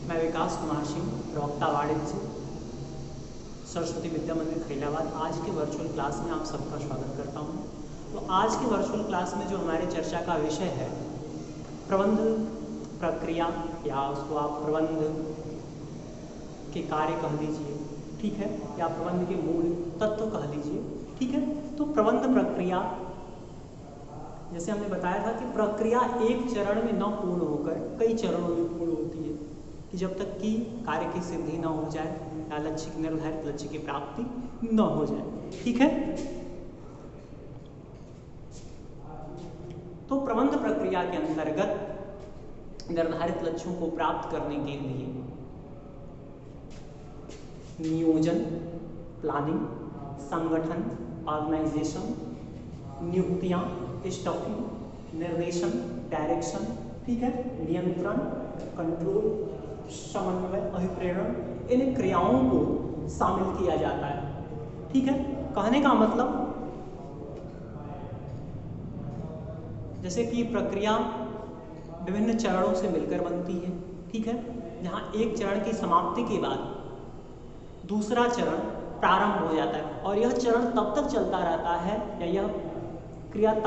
मैं विकास कुमार सिंह, प्रवक्ता वाणिज्य, सरस्वती विद्या मंदिर खैलाबाद। आज के वर्चुअल क्लास में आप सबका स्वागत करता हूं। तो आज के वर्चुअल क्लास में जो हमारी चर्चा का विषय है प्रबंध प्रक्रिया, या उसको आप प्रबंध के कार्य कह लीजिए, ठीक है, या प्रबंध के मूल तत्व कह लीजिए, ठीक है। तो प्रबंध प्रक्रिया, जैसे हमने बताया था कि प्रक्रिया एक चरण में न पूर्ण होकर कई चरणों में पूर्ण होती है, कि जब तक कि कार्य की सिद्धि न हो जाए या लक्ष्य की निर्धारित लक्ष्य की प्राप्ति न हो जाए, ठीक है। तो प्रबंध प्रक्रिया के अंतर्गत निर्धारित लक्ष्यों को प्राप्त करने के लिए नियोजन, प्लानिंग, संगठन, ऑर्गेनाइजेशन, नियुक्तियां, स्टफिंग, निर्देशन, डायरेक्शन, ठीक है, नियंत्रण, कंट्रोल, समन्वय, अभिप्रेरण, इन क्रियाओं को शामिल किया जाता है, ठीक है। कहने का मतलब जैसे कि प्रक्रिया विभिन्न चरणों से मिलकर बनती है, ठीक है, जहां एक चरण की समाप्ति के बाद दूसरा चरण प्रारंभ हो जाता है, और यह चरण तब तक चलता रहता है, या यह क्रियाविधि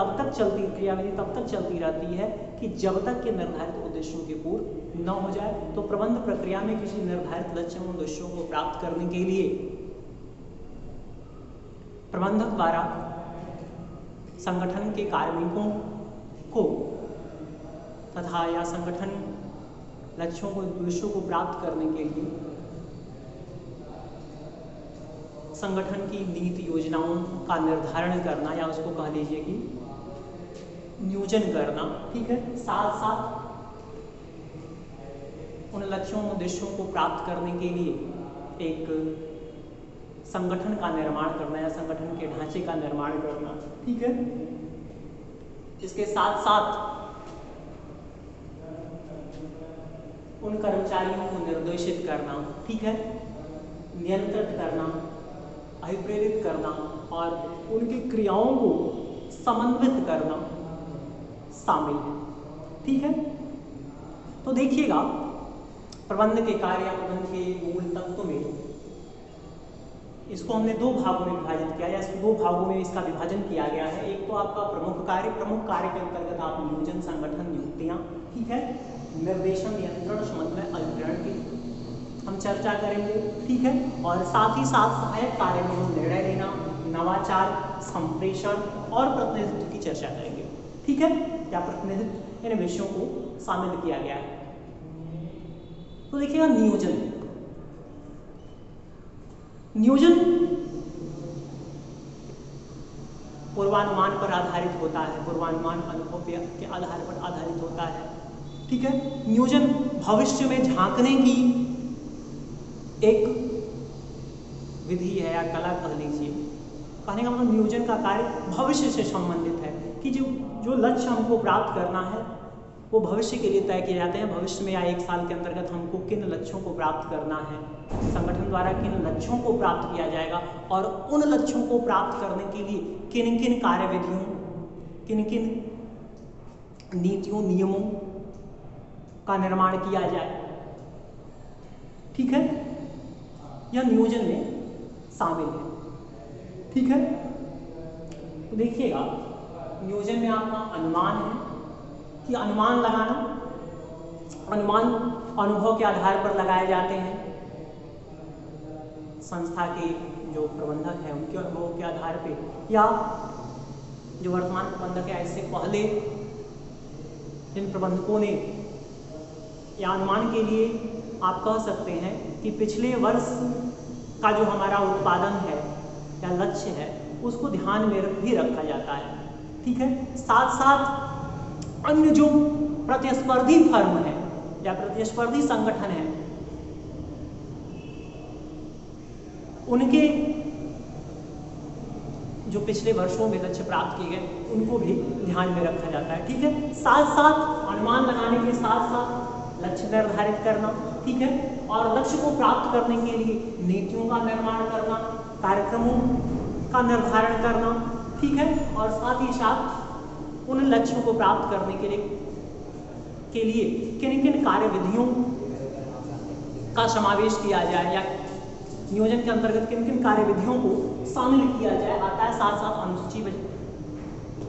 तब तक चलती रहती है कि जब तक के निर्धारित उद्देश्यों के पूर्ण न हो जाए। तो प्रबंध प्रक्रिया में किसी निर्धारित लक्ष्य और उद्देश्यों को प्राप्त करने के लिए प्रबंधक द्वारा संगठन के कार्मिकों को तथा या संगठन लक्ष्यों को उद्देश्यों को प्राप्त करने के लिए संगठन की नीति योजनाओं का निर्धारण करना, या उसको कह लीजिए कि नियोजन करना, ठीक है। साथ साथ उन लक्ष्यों उद्देश्यों को प्राप्त करने के लिए एक संगठन का निर्माण करना या संगठन के ढांचे का निर्माण करना, ठीक है। इसके साथ साथ उन कर्मचारियों को निर्देशित करना, ठीक है, नियंत्रित करना, अभिप्रेरित करना और उनकी क्रियाओं को समन्वित करना शामिल है, ठीक है। तो देखिएगा, प्रबंध के कार्य या प्रबंध के मूल तत्व में इसको हमने दो भागों में विभाजित किया, या दो भागों में इसका विभाजन किया गया है। एक तो आपका प्रमुख कार्य के अंतर्गत आप नियोजन, संगठन, नियुक्तियां, ठीक है, निर्देशन, नियंत्रण, समन्वय, अभिप्रेरण की हम चर्चा करेंगे, ठीक है। और साथ ही साथ सहायक कार्य में हम निर्णय लेना, नवाचार, संप्रेषण और प्रतिनिधित्व की चर्चा करेंगे, ठीक है, या प्रतिनिधित्व, इन विषयों को शामिल किया गया है। तो देखिएगा, नियोजन पूर्वानुमान पर आधारित होता है, पूर्वानुमान अनुभव के आधार पर आधारित होता है, ठीक है। नियोजन भविष्य में झांकने की एक विधि है या कला कह लीजिए। कहने का मतलब नियोजन का कार्य भविष्य से संबंधित है, कि जो लक्ष्य हमको प्राप्त करना है वो भविष्य के लिए तय किए जाते हैं। भविष्य में या एक साल के अंतर्गत हमको किन लक्ष्यों को प्राप्त करना है, संगठन द्वारा किन लक्ष्यों को प्राप्त किया जाएगा, और उन लक्ष्यों को प्राप्त करने के लिए किन किन कार्यविधियों, किन किन नीतियों, नियमों का निर्माण किया जाए, ठीक है, यह नियोजन में शामिल है, ठीक है। तो देखिएगा, नियोजन में आपका अनुमान है, कि अनुमान लगाना, अनुमान अनुभव के आधार पर लगाए जाते हैं। संस्था के जो प्रबंधक हैं उनके अनुभव के आधार पे, या जो वर्तमान प्रबंधक है, इससे पहले जिन प्रबंधकों ने, या अनुमान के लिए आप कह सकते हैं कि पिछले वर्ष का जो हमारा उत्पादन है या लक्ष्य है उसको ध्यान में भी रखा जाता है, ठीक है। साथ साथ अन्य जो प्रतिस्पर्धी फर्म है या प्रतिस्पर्धी संगठन है, उनके जो पिछले वर्षों में लक्ष्य प्राप्त किए गए उनको भी ध्यान में रखा जाता है, ठीक है। साथ साथ अनुमान लगाने के साथ साथ लक्ष्य निर्धारित करना, ठीक है, और लक्ष्य को प्राप्त करने के लिए नीतियों का निर्माण करना, कार्यक्रमों का निर्धारण करना, ठीक है, और साथ ही साथ उन लक्ष्यों को प्राप्त करने के लिए किन किन कार्यविधियों का समावेश किया जाए या नियोजन के अंतर्गत किन किन कार्यविधियों को शामिल किया जाए आता है। साथ साथ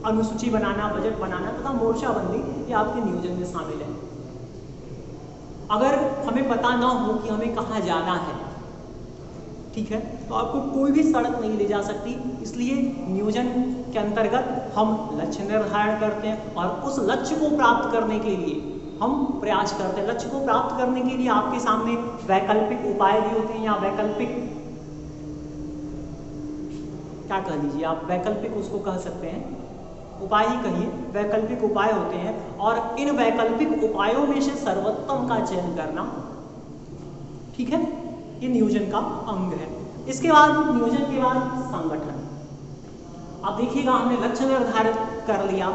अनुसूची बनाना, बजट बनाना तथा मोर्चाबंदी ये आपके नियोजन में शामिल है। अगर हमें पता ना हो कि हमें कहाँ जाना है, ठीक है, तो आपको कोई भी सड़क नहीं ले जा सकती। इसलिए नियोजन के अंतर्गत हम लक्ष्य निर्धारण करते हैं और उस लक्ष्य को प्राप्त करने के लिए हम प्रयास करते हैं। लक्ष्य को प्राप्त करने के लिए आपके सामने वैकल्पिक उपाय भी होते हैं या वैकल्पिक, क्या कह लीजिए आप, वैकल्पिक उसको कह सकते हैं, उपाय ही कहिए, वैकल्पिक उपाय होते हैं और इन वैकल्पिक उपायों में से सर्वोत्तम का चयन करना, ठीक है, ये नियोजन का अंग है। इसके बाद नियोजन के बाद संगठन। अब देखिएगा हमने लक्ष्य निर्धारित कर लिया,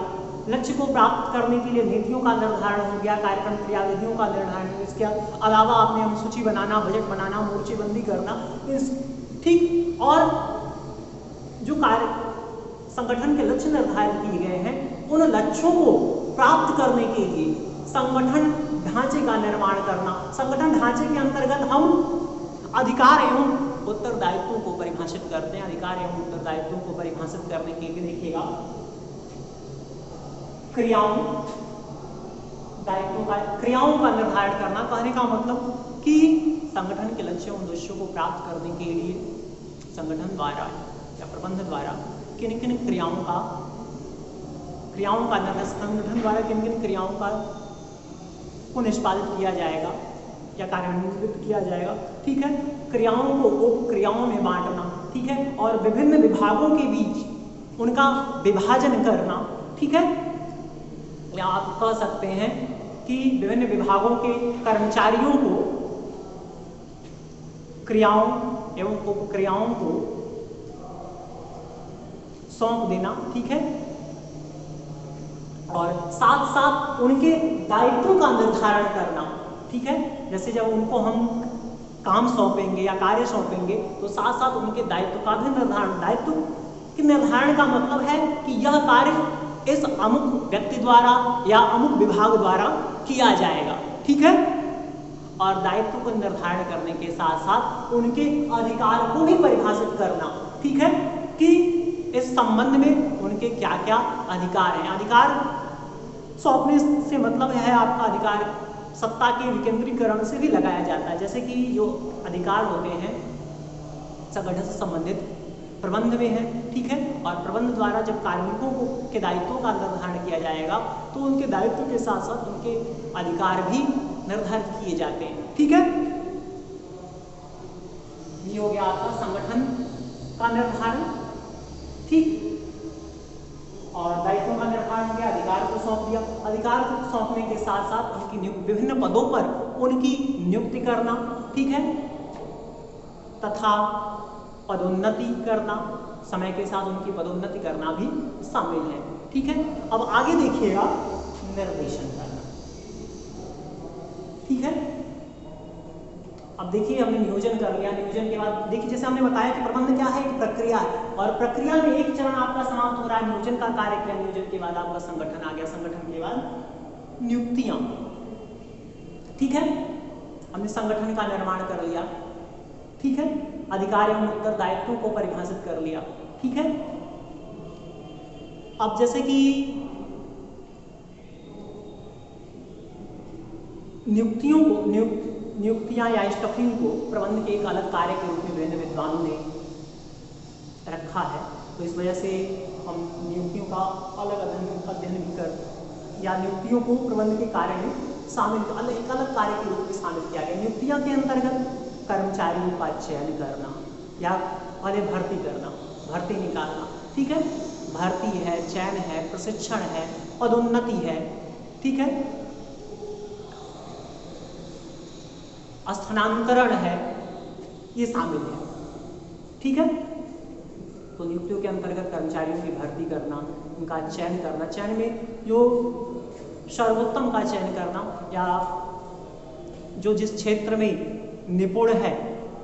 लक्ष्य को प्राप्त करने के लिए नीतियों का निर्धारण हो गया, कार्यक्रम क्रियाविधियों का निर्धारण हो गया, इसके अलावा आपने अनुसूची बनाना, बजट बनाना, मोर्चेबंदी करना, ठीक, और जो कार्य संगठन के लक्ष्य निर्धारित किए गए हैं उन लक्ष्यों को प्राप्त करने के लिए संगठन ढांचे का निर्माण करना। संगठन ढांचे के अंतर्गत हम अधिकार एवं उत्तरदायित्वों को परिभाषित करते हैं। अधिकार एवं उत्तरदायित्वों को परिभाषित करने के लिए देखिएगा क्रियाओं का निर्धारण करना। कहने का मतलब कि संगठन के लक्ष्यों उद्देश्यों को प्राप्त करने के लिए संगठन द्वारा या प्रबंधन द्वारा किन किन क्रियाओं का निर्णय, संगठन द्वारा किन किन क्रियाओं को निष्पादित किया जाएगा या कार्यान्वित किया जाएगा, ठीक है। क्रियाओं को उप क्रियाओं में बांटना, ठीक है, और विभिन्न विभागों के बीच उनका विभाजन करना, ठीक है। या आप कह सकते हैं कि विभिन्न विभागों के कर्मचारियों को क्रियाओं एवं उप क्रियाओं को सौंप देना, ठीक है, और साथ साथ उनके दायित्वों का निर्धारण करना, ठीक है। जैसे जब उनको हम काम सौंपेंगे या कार्य सौंपेंगे तो साथ साथ उनके दायित्व का भी निर्धारण, दायित्व के निर्धारण का मतलब है कि यह कार्य इस अमुक व्यक्ति द्वारा या अमुक विभाग द्वारा किया जाएगा, ठीक है। और दायित्व को निर्धारण करने के साथ साथ उनके अधिकार को भी परिभाषित करना, ठीक है, कि इस संबंध में उनके क्या क्या अधिकार हैं। अधिकार सौंपने से मतलब है आपका अधिकार सत्ता के विकेंद्रीकरण से भी लगाया जाता है। जैसे कि जो अधिकार होते हैं संगठन से संबंधित प्रबंध में है, ठीक है, और प्रबंध द्वारा जब कार्मिकों के दायित्वों का निर्धारण किया जाएगा तो उनके दायित्व के साथ साथ उनके अधिकार भी निर्धारित किए जाते हैं, ठीक है। ये हो गया आपका संगठन का निर्धारण, ठीक, और दायित्वों का निर्धारण हो गया, अधिकार को सौंप दिया। अधिकार को सौंपने के साथ साथ उनकी विभिन्न पदों पर उनकी नियुक्ति करना, ठीक है, तथा पदोन्नति करना, समय के साथ उनकी पदोन्नति करना भी शामिल है, ठीक है। अब आगे देखिएगा निर्देशन करना, ठीक है। अब देखिए हमने नियोजन कर लिया, नियोजन के बाद देखिए जैसे हमने बताया कि प्रबंध क्या है, एक प्रक्रिया है और प्रक्रिया में एक चरण आपका समाप्त हो रहा है, नियोजन का कार्य किया, नियोजन के बाद आपका संगठन आ गया, संगठन के बाद नियुक्तियां, ठीक है। हमने संगठन का निर्माण कर लिया, ठीक है, अधिकार एवं उत्तरदायित्वों को परिभाषित कर लिया, ठीक है। अब जैसे कि नियुक्तियां या स्टफिंग को प्रबंध के एक अलग कार्य के रूप में विभिन्न विद्वानों ने रखा है, तो इस वजह से हम नियुक्तियों का अलग अध्ययन भी कर या नियुक्तियों को प्रबंध के कार्य में शामिल एक अलग कार्य के रूप में शामिल किया गया। नियुक्तियां के अंतर्गत कर्मचारियों का चयन करना या पहले भर्ती करना, भर्ती निकालना, ठीक है, भर्ती है, चयन है, प्रशिक्षण है, पदोन्नति है, ठीक है, स्थानांतरण है, ये शामिल है, ठीक है। तो नियुक्तियों के अंतर्गत कर्मचारियों की भर्ती करना, उनका चयन करना, चयन में जो सर्वोत्तम का चयन करना या जो जिस क्षेत्र में निपुण है,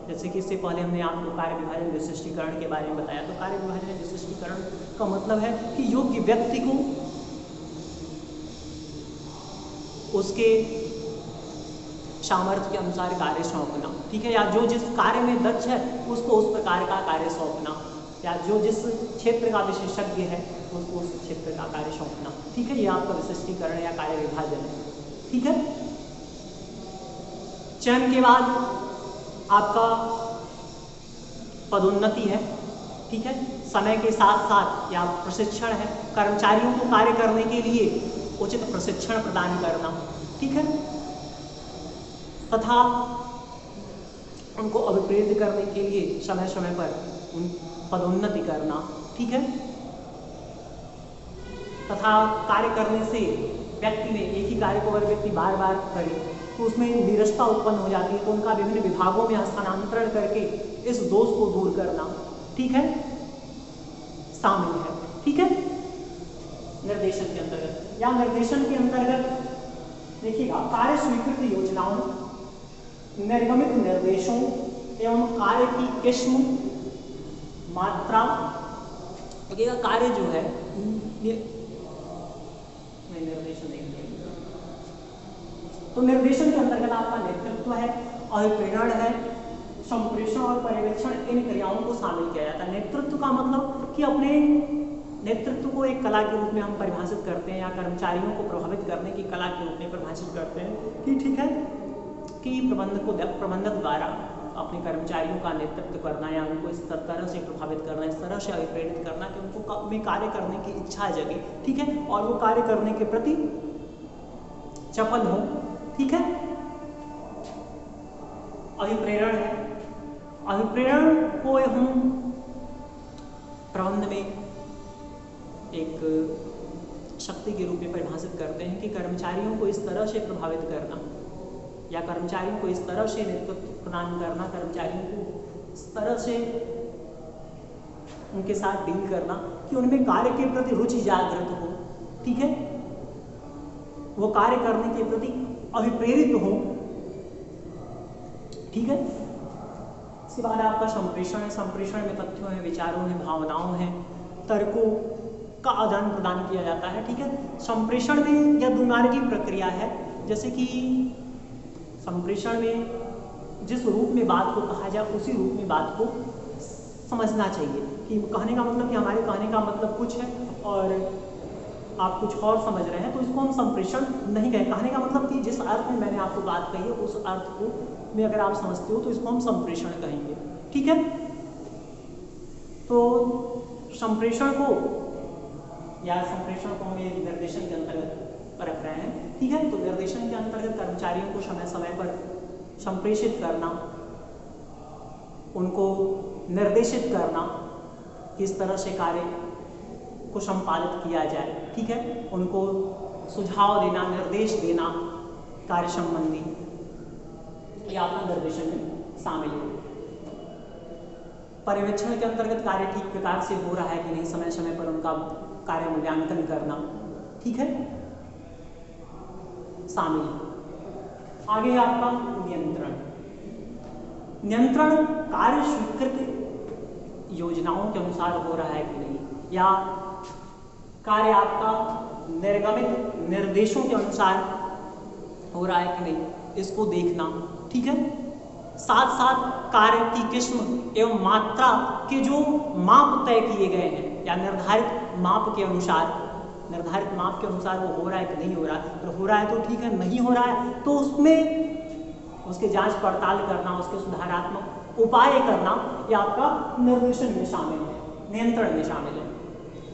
जैसे कि इससे पहले हमने आपको कार्य विभाजन विशिष्टीकरण के बारे में बताया, तो कार्य विभाजन विशिष्टीकरण का मतलब है कि योग्य व्यक्ति को उसके सामर्थ्य के अनुसार कार्य सौंपना, ठीक है, या जो जिस कार्य में दक्ष है उसको उस प्रकार का कार्य सौंपना, या जो जिस क्षेत्र का विशेषज्ञ है उसको उस क्षेत्र का कार्य सौंपना, ठीक है। ये आपका विशिष्टीकरण या कार्य विभाजन है, ठीक है। चयन के बाद आपका पदोन्नति है, ठीक है। समय के साथ साथ या प्रशिक्षण है, कर्मचारियों को कार्य करने के लिए उचित प्रशिक्षण प्रदान करना, ठीक है, तथा उनको अभिप्रेरित करने के लिए समय समय पर पदोन्नति करना, ठीक है, तथा कार्य करने से व्यक्ति ने एक ही कार्य को अगर व्यक्ति बार बार करे तो उसमें नीरसता उत्पन्न हो जाती है, तो उनका विभिन्न विभागों में हस्तांतरण करके इस दोष को दूर करना, ठीक है, शामिल है, ठीक है। निर्देशन के अंतर्गत या निर्देशन के अंतर्गत देखिएगा, कार्य स्वीकृत योजनाओं, निर्गमित निर्देशों एवं कार्य की किस्म, मात्रा, देखिएगा कार्य जो है ये निर्देशन देंगे, तो निर्देशन के अंतर्गत आपका नेतृत्व है, अभिप्रेरण है, संप्रेषण और पर्यवेक्षण, इन क्रियाओं को शामिल किया जाता है। नेतृत्व का मतलब कि अपने नेतृत्व को एक कला के रूप में हम परिभाषित करते हैं, या कर्मचारियों को प्रभावित करने की कला के रूप में परिभाषित करते हैं कि ठीक है कि प्रबंधक द्वारा अपने कर्मचारियों का नेतृत्व करना या उनको इस तरह से प्रभावित करना, इस तरह से अभिप्रेरित करना कि उनको में कार्य करने की इच्छा जगे, ठीक है, और वो कार्य करने के प्रति चपल हो, ठीक है। अभिप्रेरण है, अभिप्रेरण को हम प्रबंध में एक शक्ति के रूप में परिभाषित करते हैं कि कर्मचारियों को इस तरह से प्रभावित करना या कर्मचारियों को इस तरह से नेतृत्व प्रदान करना, कर्मचारियों को इस तरह से उनके साथ डील करना कि उनमें कार्य के प्रति रुचि जागृत हो, ठीक है, वो कार्य करने के प्रति अभिप्रेरित हो, ठीक है। इसके बाद आपका संप्रेषण है, संप्रेषण में तथ्यों है, विचारों है, भावनाओं है, तर्कों का आदान प्रदान किया जाता है, ठीक है। संप्रेषण में यह द्विमार्गी प्रक्रिया है, जैसे कि संप्रेषण में जिस रूप में बात को कहा जाए उसी रूप में बात को समझना चाहिए, कि कहने का मतलब कि हमारे कहने का मतलब कुछ है और आप कुछ और समझ रहे हैं, तो इसको हम संप्रेषण नहीं कहें। कहने का मतलब कि जिस अर्थ में मैंने आपको बात कही है उस अर्थ को में अगर आप समझते हो तो इसको हम संप्रेषण कहेंगे, ठीक है। तो संप्रेषण को या संप्रेषण को हम निर्देशन के अंतर्गत रख रहे हैं, ठीक है। तो निर्देशन के अंतर्गत कर्मचारियों को समय समय पर संप्रेषित करना, उनको निर्देशित करना किस तरह से कार्य को संपादित किया जाए, ठीक है, उनको सुझाव देना, निर्देश देना कार्य संबंधी, ये आपका निर्देशन में शामिल है। पर्यवेक्षण के अंतर्गत कार्य ठीक प्रकार से हो रहा है कि नहीं, समय समय पर उनका कार्य मूल्यांकन करना, ठीक है, शामिल है। आगे है आपका नियंत्रण। नियंत्रण कार्य स्वीकृत योजनाओं के अनुसार हो रहा है कि नहीं, या कार्य आपका निर्गमित निर्देशों के अनुसार हो रहा है कि नहीं, इसको देखना, ठीक है। साथ साथ कार्य की किस्म एवं मात्रा के जो माप तय किए गए हैं या निर्धारित माप के अनुसार वो हो रहा है कि नहीं हो रहा है, अगर हो रहा है तो ठीक है, नहीं हो रहा है तो उसमें उसके जांच पड़ताल करना, उसके सुधारात्मक उपाय करना, ये आपका निर्देशन में शामिल है, नियंत्रण में शामिल है,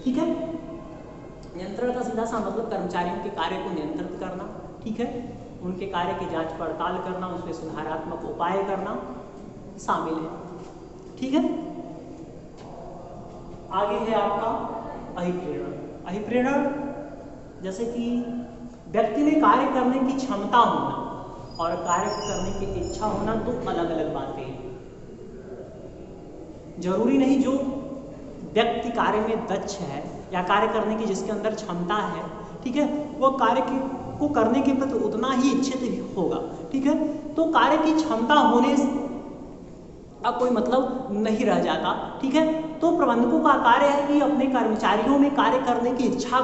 ठीक है। नियंत्रण का सीधा सा मतलब कर्मचारियों के कार्य को नियंत्रित करना, ठीक है, उनके कार्य की जांच पड़ताल करना, उसमें सुधारात्मक उपाय करना शामिल है, ठीक है। आगे है आपका अभिप्रेरण। अभिप्रेरण जैसे कि व्यक्ति में कार्य करने की क्षमता होना और कार्य करने की इच्छा होना दो अलग अलग बातें हैं। जरूरी नहीं जो व्यक्ति कार्य में दक्ष है या कार्य करने की जिसके अंदर क्षमता है, ठीक है, वो कार्य को करने के प्रति उतना ही इच्छित होगा, ठीक है। तो कार्य की क्षमता होने का कोई मतलब नहीं रह जाता, ठीक है। तो प्रबंधकों का कार्य है कि अपने कर्मचारियों में कार्य करने की इच्छा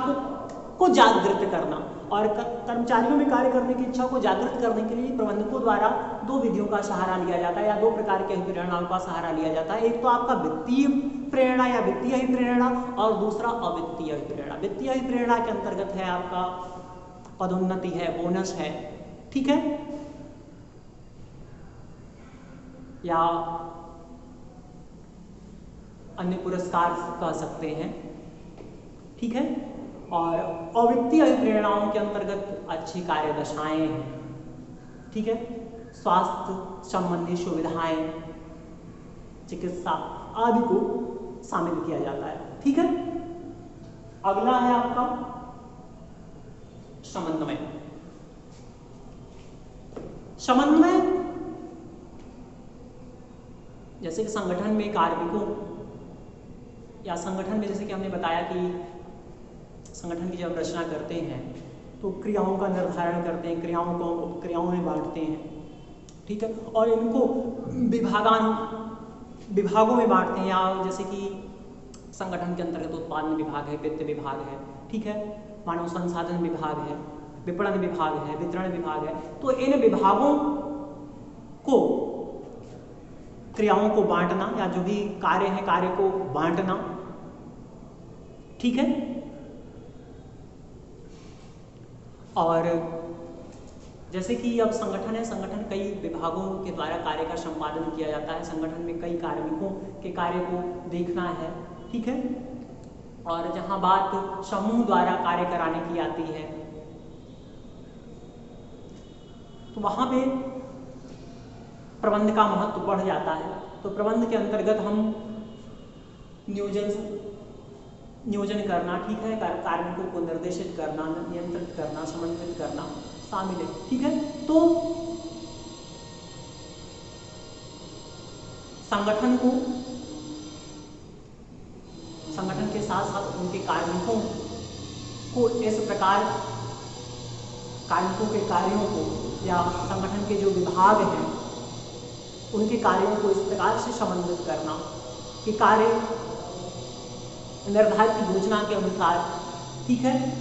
को जागृत करना और कर्मचारियों में कार्य करने की इच्छा को जागृत करने के लिए प्रबंधकों द्वारा दो विधियों का सहारा लिया जाता है या दो प्रकार के प्रेरणाओं का सहारा लिया जाता है। एक तो आपका वित्तीय प्रेरणा या वित्तीय प्रेरणा और दूसरा अवित्तीय प्रेरणा। वित्तीय प्रेरणा के अंतर्गत है आपका पदोन्नति है, बोनस है, ठीक है, या अन्य पुरस्कार कह सकते हैं, ठीक है। और अवित्तीय प्रेरणाओं के अंतर्गत अच्छी कार्यदशाएं हैं, ठीक है, स्वास्थ्य संबंधी सुविधाएं, चिकित्सा आदि को शामिल किया जाता है, ठीक है। अगला है आपका समन्वय। समन्वय जैसे कि संगठन में कार्मिकों या संगठन में, जैसे कि हमने बताया कि संगठन की जब रचना करते हैं तो क्रियाओं का निर्धारण करते हैं, क्रियाओं को क्रियाओं में बांटते हैं, ठीक है, और इनको विभागों में बांटते हैं, या जैसे कि संगठन के अंतर्गत उत्पादन विभाग है, वित्त विभाग है, ठीक है, मानव संसाधन विभाग है, विपणन विभाग है, वितरण विभाग है। तो इन विभागों को क्रियाओं को बांटना या जो भी कार्य है कार्य को बांटना, ठीक है। और जैसे कि अब संगठन है, संगठन कई विभागों के द्वारा कार्य का संपादन किया जाता है, संगठन में कई कार्मिकों के कार्य को देखना है, ठीक है। और जहां बात समूह द्वारा कार्य कराने की आती है तो वहां पे प्रबंध का महत्व बढ़ जाता है। तो प्रबंध के अंतर्गत हम नियोजन करना, ठीक है, कार्मिकों को निर्देशित करना, नियंत्रित करना, समन्वित करना शामिल है, ठीक है। तो संगठन के साथ साथ उनके कार्मिकों को इस प्रकार कार्मिकों के कार्यों को या संगठन के जो विभाग हैं उनके कार्यों को इस प्रकार से समन्वित करना कि कार्य निर्धारित योजना के अनुसार, ठीक है,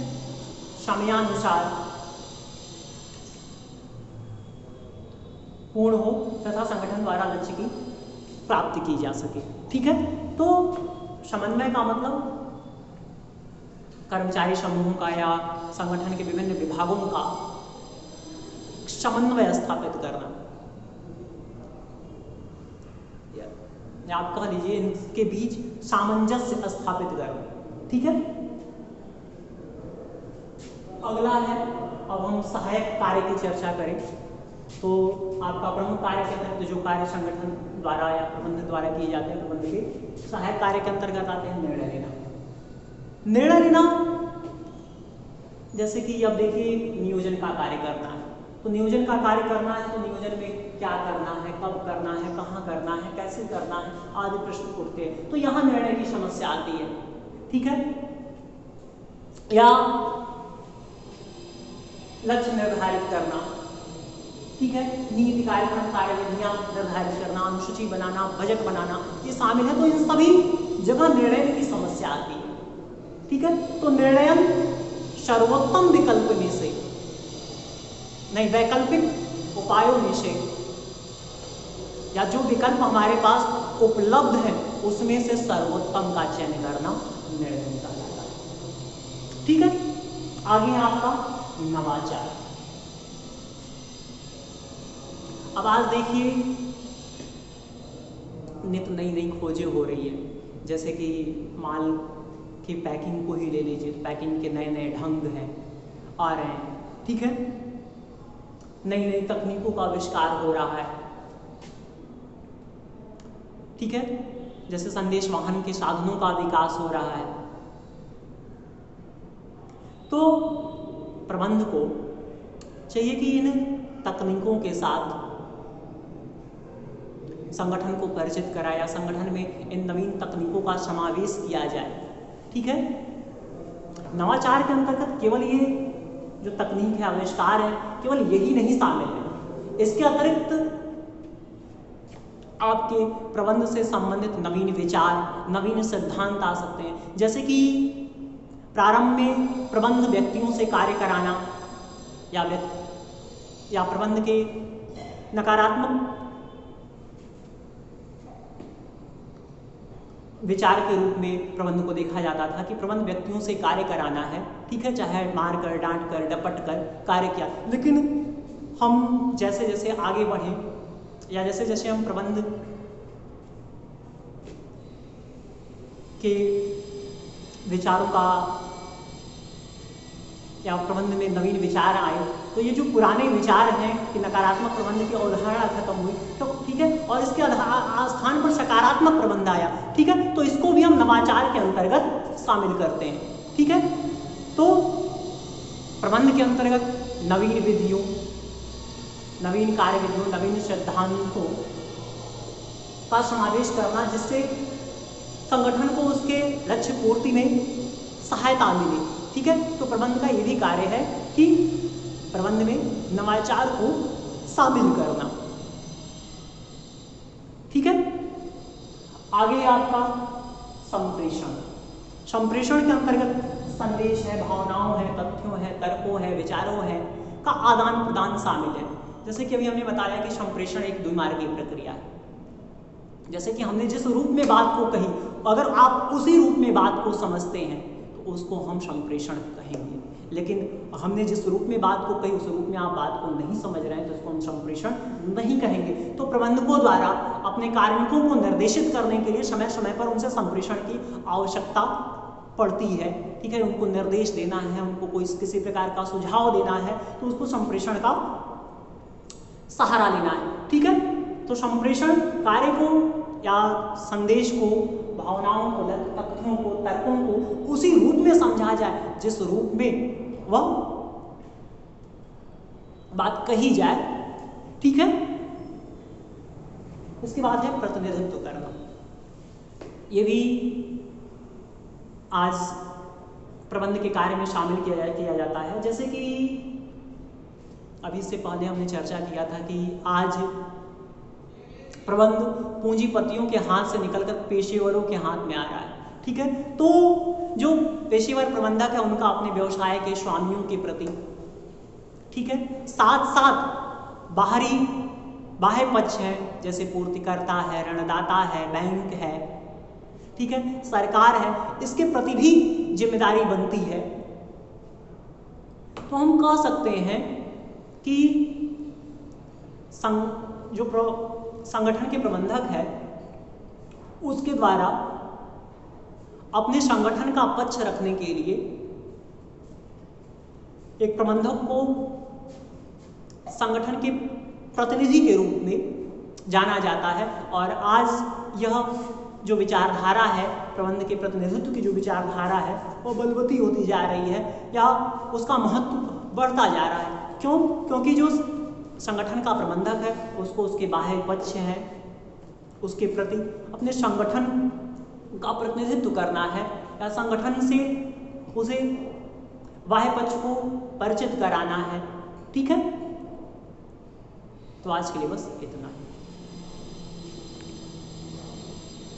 समयानुसार पूर्ण हो तथा संगठन द्वारा लक्ष्य की प्राप्ति की जा सके, ठीक है। तो समन्वय का मतलब कर्मचारी समूहों का या संगठन के विभिन्न विभागों का समन्वय स्थापित करना, या आप कह लीजिए इनके बीच सामंजस्य स्थापित करना, ठीक है। अगला है, अब हम सहायक कार्य की चर्चा करें तो आपका प्रमुख कार्य के अंतर्गत जो कार्य संगठन द्वारा या प्रबंधन द्वारा किए जाते हैं, प्रबंध के सहायक कार्य के अंतर्गत आते हैं निर्णय लेना। निर्णय लेना जैसे कि अब देखिए नियोजन का कार्य करना है, तो नियोजन का कार्य करना है तो नियोजन में क्या करना है, कब करना है, कहाँ करना है, कैसे करना है आदि प्रश्न उठते हैं। तो यहाँ निर्णय की समस्या आती है, ठीक है। या लक्ष्य निर्धारित करना, ठीक है, नीति कार्यक्रम कार्यविधियां निर्धारित करना, अनुसूची बनाना, बजट बनाना, ये शामिल है। तो इन सभी जगह निर्णय की समस्या आती है, ठीक है। तो निर्णयन सर्वोत्तम विकल्प में से नहीं, वैकल्पिक उपायों में से या जो विकल्प हमारे पास उपलब्ध है उसमें से सर्वोत्तम का चयन करना निर्णय कहलाता है, ठीक है। आगे है आपका नवाचार। अब आज देखिए नित नई नई खोजें हो रही है, जैसे कि माल की पैकिंग को ही ले लीजिए, पैकिंग के नए नए ढंग हैं आ रहे हैं, ठीक है। नई नई तकनीकों का आविष्कार हो रहा है, ठीक है, जैसे संदेश वाहन के साधनों का विकास हो रहा है। तो प्रबंध को चाहिए कि इन तकनीकों के साथ संगठन को परिचित कराया या संगठन में इन नवीन तकनीकों का समावेश किया जाए, ठीक है। नवाचार के अंतर्गत केवल ये जो तकनीक है, आविष्कार है, केवल यही नहीं शामिल है। इसके अतिरिक्त आपके प्रबंध से संबंधित नवीन विचार, नवीन सिद्धांत आ सकते हैं। जैसे कि प्रारंभ में प्रबंध व्यक्तियों से कार्य कराना, या प्रबंध के नकारात्मक विचार के रूप में प्रबंध को देखा जाता था कि प्रबंध व्यक्तियों से कार्य कराना है, ठीक है, चाहे मार कर, डांट कर, डपट कर कार्य किया। लेकिन हम जैसे जैसे आगे बढ़े या जैसे जैसे हम प्रबंध के विचारों का या प्रबंध में नवीन विचार आए, तो ये जो पुराने विचार हैं कि नकारात्मक प्रबंध की अवधारणा खत्म हुई, तो ठीक है, और इसके स्थान पर सकारात्मक प्रबंध आया, ठीक है, तो इसको भी हम नवाचार के अंतर्गत शामिल करते हैं, ठीक है। तो प्रबंध के अंतर्गत नवीन विधियों, नवीन कार्यविधियों, नवीन सिद्धांतों का समावेश करना, जिससे संगठन को उसके लक्ष्य पूर्ति में सहायता मिले, ठीक है। तो प्रबंध का ये भी कार्य है कि प्रबंध में नवाचार को शामिल करना, ठीक है। आगे आपका संप्रेषण। संप्रेषण के अंतर्गत संदेश है, भावनाओं है, तथ्यों है, तर्कों है, विचारों है का आदान प्रदान शामिल है। जैसे कि अभी हमने बताया कि संप्रेषण एक द्विमार्गीय प्रक्रिया है। जैसे कि हमने जिस रूप में बात को कही, अगर आप उसी रूप में बात को समझते हैं तो उसको हम संप्रेषण कहेंगे, लेकिन हमने जिस रूप में बात को कही उस रूप में आप बात को नहीं समझ रहे हैं तो उसको हम संप्रेषण नहीं कहेंगे। तो प्रबंधकों द्वारा अपने कार्मिकों को निर्देशित करने के लिए समय समय पर उनसे संप्रेषण की आवश्यकता पड़ती है, ठीक है। उनको निर्देश देना है, उनको कोई किसी प्रकार का सुझाव देना है, तो उसको संप्रेषण का सहारा लेना है, ठीक है। तो संप्रेषण कार्य को या संदेश को, भावनाओं को, तथ्यों को, तर्कों को उसी रूप में समझा जाए जिस रूप में वह बात कही जाए, ठीक है। इसके बाद है प्रतिनिधित्व करना। ये भी आज प्रबंध के कार्य में शामिल किया जाता है। जैसे कि अभी से पहले हमने चर्चा किया था कि आज प्रबंध पूंजीपतियों के हाथ से निकलकर पेशेवरों के हाथ में आ रहा है, ठीक है। तो जो पेशेवर प्रबंधक है उनका अपने व्यवसाय के स्वामियों के प्रति, ठीक है, साथ साथ बाह्य पक्ष है, जैसे पूर्तिकर्ता है, ऋणदाता है, बैंक है, ठीक है, सरकार है, इसके प्रति भी जिम्मेदारी बनती है। तो हम कह सकते हैं कि जो संगठन के प्रबंधक है उसके द्वारा अपने संगठन का पक्ष रखने के लिए एक प्रबंधक को संगठन के प्रतिनिधि के रूप में जाना जाता है। और आज यह जो विचारधारा है, प्रबंध के प्रतिनिधित्व की जो विचारधारा है वो बलवती होती जा रही है या उसका महत्व बढ़ता जा रहा है। क्यों? क्योंकि जो संगठन का प्रबंधक है उसको उसके बाह्य पक्ष है उसके प्रति अपने संगठन का प्रतिनिधित्व करना है या संगठन से उसे बाह्य पक्ष को परिचित कराना है, ठीक है। तो आज के लिए बस इतना ही।